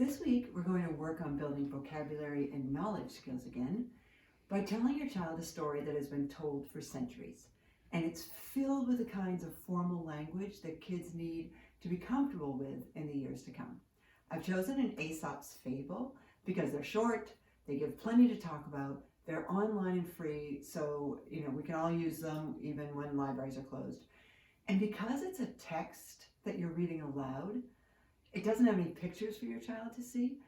This week, we're going to work on building vocabulary and knowledge skills again by telling your child a story that has been told for centuries. And it's filled with the kinds of formal language that kids need to be comfortable with in the years to come. I've chosen an Aesop's fable because they're short, they give plenty to talk about, they're online and free, so we can all use them even when libraries are closed. And because it's a text that you're reading aloud, it doesn't have any pictures for your child to see.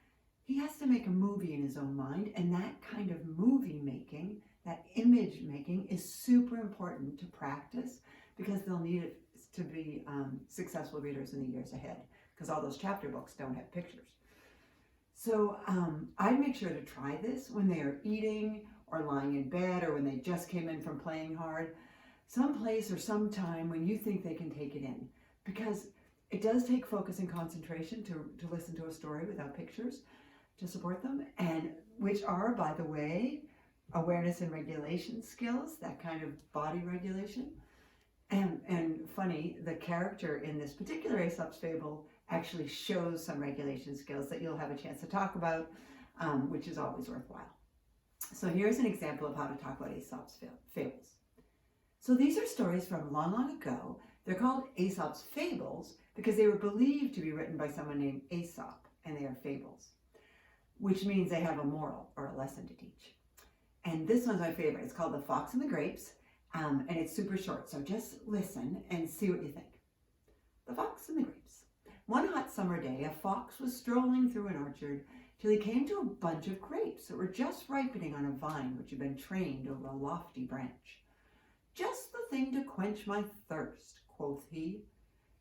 He has to make a movie in his own mind, and that kind of movie making, that image making, is super important to practice because they'll need it to be successful readers in the years ahead, because all those chapter books don't have pictures. So I'd make sure to try this when they are eating or lying in bed or when they just came in from playing hard, someplace or sometime when you think they can take it in, because it does take focus and concentration to listen to a story without pictures to support them, and which are, by the way, awareness and regulation skills, that kind of body regulation. And funny, the character in this particular Aesop's fable actually shows some regulation skills that you'll have a chance to talk about, which is always worthwhile. So here's an example of how to talk about Aesop's fables. So these are stories from long, long ago. They're called Aesop's fables because they were believed to be written by someone named Aesop, and they are fables, which means they have a moral or a lesson to teach. And this one's my favorite. It's called The Fox and the Grapes, and it's super short, so just listen and see what you think. The Fox and the Grapes. One hot summer day, a fox was strolling through an orchard till he came to a bunch of grapes that were just ripening on a vine which had been trained over a lofty branch. "Just the thing to quench my thirst," quoth he.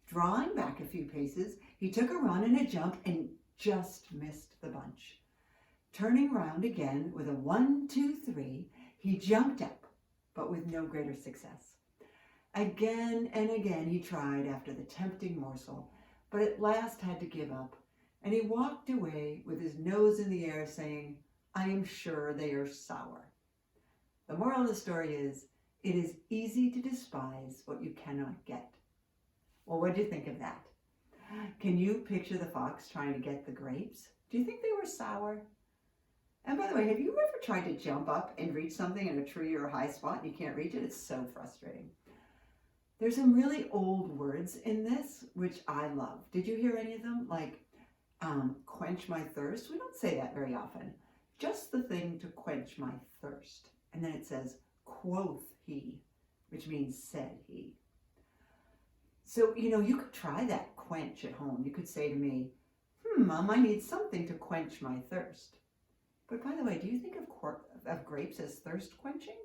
Drawing back a few paces, he took a run and a jump and just missed the bunch. Turning round again with a 1, 2, 3, he jumped up, but with no greater success. Again and again he tried after the tempting morsel, but at last had to give up, and he walked away with his nose in the air saying, "I am sure they are sour." The moral of the story is, it is easy to despise what you cannot get. Well, what do you think of that? Can you picture the fox trying to get the grapes? Do you think they were sour? And by the way, have you ever tried to jump up and reach something in a tree or a high spot and you can't reach it? It's so frustrating. There's some really old words in this, which I love. Did you hear any of them? Like quench my thirst. We don't say that very often. Just the thing to quench my thirst. And then it says, quoth he, which means said he. So, you could try that quench at home. You could say to me, Mom, I need something to quench my thirst. But by the way, do you think of grapes as thirst quenching?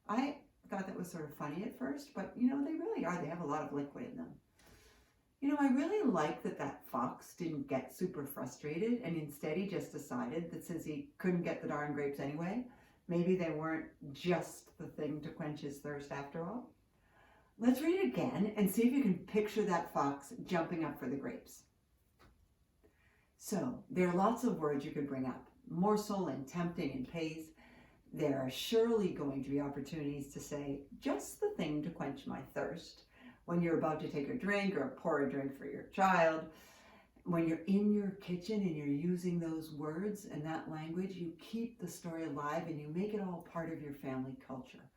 I thought that was sort of funny at first, but they really are. They have a lot of liquid in them. I really like that fox didn't get super frustrated, and instead he just decided that since he couldn't get the darn grapes anyway, maybe they weren't just the thing to quench his thirst after all. Let's read it again and see if you can picture that fox jumping up for the grapes. So there are lots of words you could bring up. Morsel and tempting and pace. There are surely going to be opportunities to say, just the thing to quench my thirst, when you're about to take a drink or pour a drink for your child. When you're in your kitchen and you're using those words and that language, you keep the story alive and you make it all part of your family culture.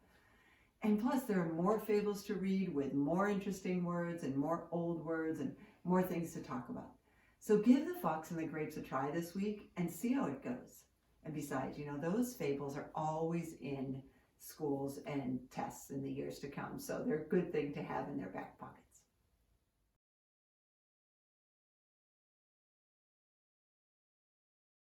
And plus, there are more fables to read with more interesting words and more old words and more things to talk about. So give The Fox and the Grapes a try this week and see how it goes. And besides, those fables are always in schools and tests in the years to come. So they're a good thing to have in their back pocket.